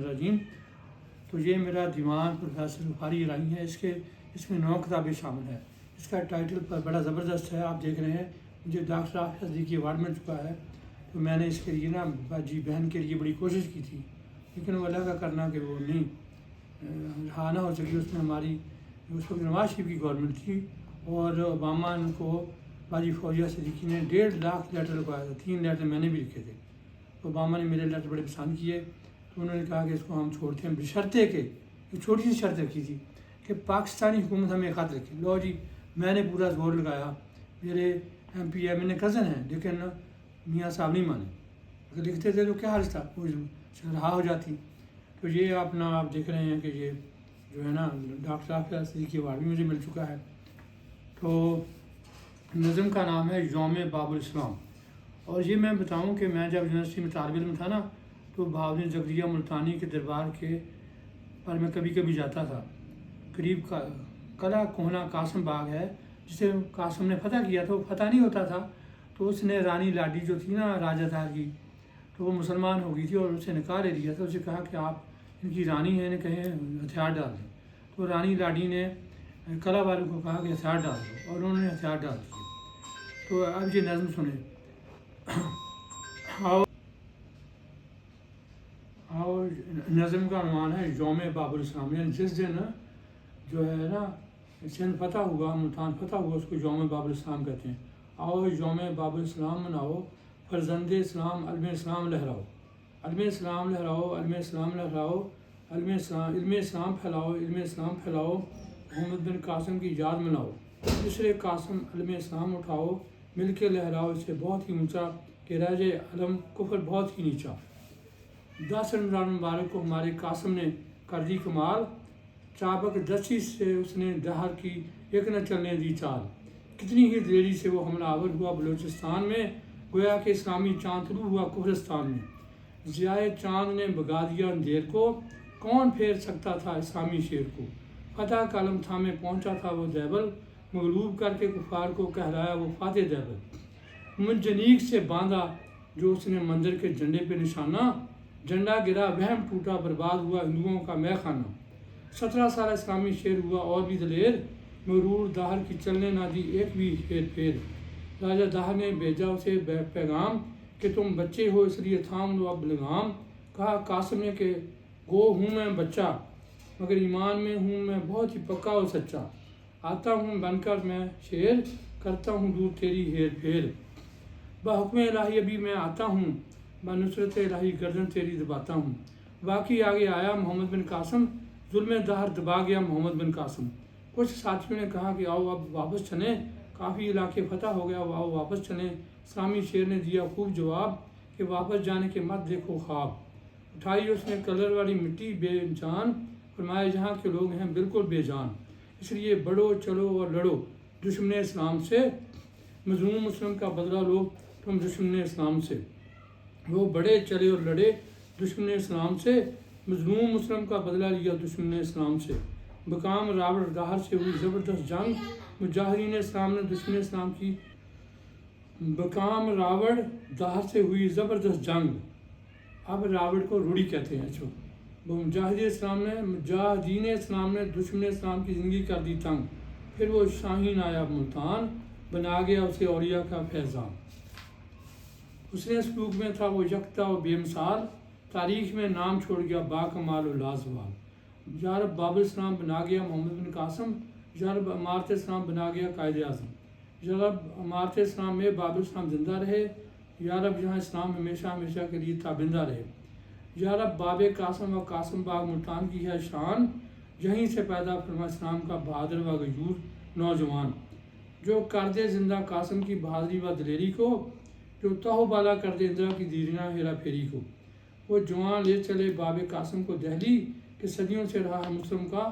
रजीम। तो ये मेरा दीवान प्रोफेसर बुखारी राई है। इसमें 9 किताबें शामिल है। इसका टाइटल पर बड़ा ज़बरदस्त है, आप देख रहे हैं। मुझे डॉक्टर हाफिज़ की अवार्ड मिल चुका है। तो मैंने इसके लिए ना बाजी बहन के लिए बड़ी कोशिश की थी, लेकिन वो अल्लाह का करना कि वो नहीं रहा ना हो सकी। उसमें हमारी उस वक्त नवाज शरीफ की गवर्नमेंट थी और ओबामा को बाजी फौजिया सिद्दीकी ने 1.5 लाख लेटर लिखवाया था। 3 लेटर मैंने भी लिखे थे। ओबामा ने मेरे लेटर बड़े पसंद किए, तो उन्होंने कहा कि इसको हम छोड़ते हैं बशर्ते के, एक छोटी सी शर्त रखी थी कि पाकिस्तानी हुकूमत हमें ख़त रखे। लो जी, मैंने पूरा जोर लगाया। मेरे MP है, मेरे कज़न हैं, लेकिन मियाँ साहब नहीं माने। अगर लिखते थे तो क्या हाल था, वो रहा हो जाती। तो ये आप देख रहे हैं कि ये जो है ना डॉक्टर हाफिज़ की अवार्ड भी मुझे मिल चुका है। तो नज़म का नाम है यौम बाबुल इस्लाम। और ये मैं बताऊं कि मैं जब यूनिवर्सिटी में तालिब इल्म था ना, तो बहाउद्दीन ज़करिया मुल्तानी के दरबार के पर मैं कभी कभी जाता था। करीब का कला कोहना कासम बाग है, जिसे कासम ने फतह किया था। वो फतह नहीं होता था, तो उसने रानी लाडी जो थी ना राजाधार की, तो वो मुसलमान हो गई थी और उसे निकाह ले लिया था। उसे कहा कि आप इनकी रानी हैं, इन्हें कहें हथियार डाल दें। तो रानी लाडी ने कला वालों को कहा कि हथियार डाल दो, और उन्होंने हथियार डाल दिए। तो अब ये नज़म सुने। और नज़म का अनुमान है यौम बाबुल इस्लाम, यानी जिस दिन जो है ना सिंध फतह हुआ, मुल्तान फतह हुआ, उसको यौम बाबुल इस्लाम कहते हैं। आओ यौम बाबुल इस्लाम मनाओ, फर्जंद इस्लाम अलम इस्लाम लहराओ। अलम इस्लाम लहराओ, अलम इस्लाम लहराओ, इल्म इस्लाम फैलाओ, इल्म इस्लाम फैलाओ। मोहम्मद बिन कासिम की याद मनाओ, दूसरे कासिम अलम इस्लाम उठाओ। मिल के लहराओ इसे बहुत ही ऊंचा, कि राजे अलम कुफर बहुत ही नीचा। 10 रमज़ान मुबारक को हमारे कासिम ने कर दी कमाल, चाबक दस्ती से उसने दहर की एक न चलने दी चाल। कितनी ही देरी से वो हमलावर हुआ बलूचिस्तान में, गोया कि इस्लामी चाँद तुलू हुआ कुफरिस्तान में। ज़ियाए चाँद ने भगा दिया अंधेर को, कौन फेर सकता था इस्लामी शेर को। फतह का अलम थामे पहुँचा था वो दैबल, मगलूब करके कुफार को कहलाया वो फातेह दैबल। मुंजनीक से बांधा जो उसने मंदिर के झंडे पे निशाना, झंडा गिरा वहम टूटा बर्बाद हुआ हिंदुओं का मैखाना। 17 साल इस्लामी शेर हुआ और भी दलेर, मगरूर दाहर की चलने ना दी एक भी हेर फेर। राजा दाहर ने भेजा उसे पैगाम कि तुम बच्चे हो इसलिए थाम लो अब लगाम। कहा कासिम ने कि गो हूँ मैं बच्चा, मगर ईमान में हूँ मैं बहुत ही पक्का और सच्चा। आता हूँ बनकर मैं शेर, करता हूँ दूर तेरी हेर फेर। बहुक्म इलाही अभी मैं आता हूँ, बनुसरत इलाही गर्दन तेरी दबाता हूँ। बाकी आगे आया मोहम्मद बिन कासिम, जुल्म दाहर दबा गया मोहम्मद बिन कासिम। कुछ साथियों ने कहा कि आओ अब वापस चलें, काफ़ी इलाके फतह हो गया, आओ वापस चलें। इस्लामी शेर ने दिया खूब जवाब कि वापस जाने के मत देखो ख्वाब। उठाई उसने कलर वाली मिट्टी बेजान, फरमाया जहाँ के लोग हैं बिल्कुल बेजान। इसलिए बढ़ो चलो और लड़ो दुश्मन इस्लाम से, मज़लूम मुस्लिम का बदला लो तुम दुश्मन इस्लाम से। वो बढ़े चले और लड़े दुश्मन इस्लाम से, मज़लूम मुस्लिम का बदला लिया दुश्मन इस्लाम से। बकाम रावड़ दाहर से हुई ज़बरदस्त जंग, मुजाहिरीन इस्लाम ने दुश्मन इस्लाम की। बकाम रावड़ दाहर से हुई ज़बरदस्त जंग, अब रावड़ को रूढ़ी कहते हैं। अच्छा, मुजाहिदीन इस्लाम ने दुश्मन इस्लाम की ज़िंदगी कर दी तंग। फिर वो शाहीन आया मुल्तान, बना गया उसे औलिया का फैज़ान। उसने सलूक में था वो यकता और बेमिसाल, तारीख़ में नाम छोड़ गया बाकमाल और लाजवाल। यारब बाबुल इस्लाम बना गया मोहम्मद बिन कासिम, यारब इमारत इस्लाम बना गया कायद आज़म। यारब इमारत इस्लाम में बाबुल इस्लाम ज़िंदा रहे, यारब जहाँ इस्लाम हमेशा हमेशा के लिए ताबिंदा रहे। यारब बाब कासिम व कासिम बाग मुल्तान की है शान, यहीं से पैदा फरमा इस्लाम का बहादुर व गयूर नौजवान। जो कर दे जिंदा कासिम की बहादुरी व दलेरी को, जो तहोबाला कर दे इंदिरा की दीरियाँ हेरा फेरी को। वो जवान ले चले बाब कासिम को दहली, कि सदियों से रहा है मुस्लिम का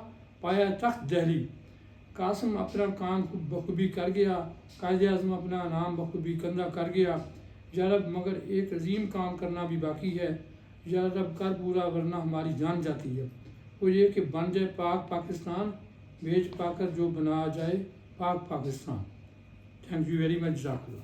पाया तख्त दहली। कासिम अपना काम बखूबी कर गया, कायद आज़म अपना नाम बखूबी कंधा कर गया। यारब मगर एक अजीम काम करना भी बाकी है, यारब कर पूरा वरना हमारी जान जाती है। वो ये कि बन जाए पाक पाकिस्तान, भेज पाकर जो बना जाए Pak Pakistan. Thank you very much, जज़ाकल्लाह।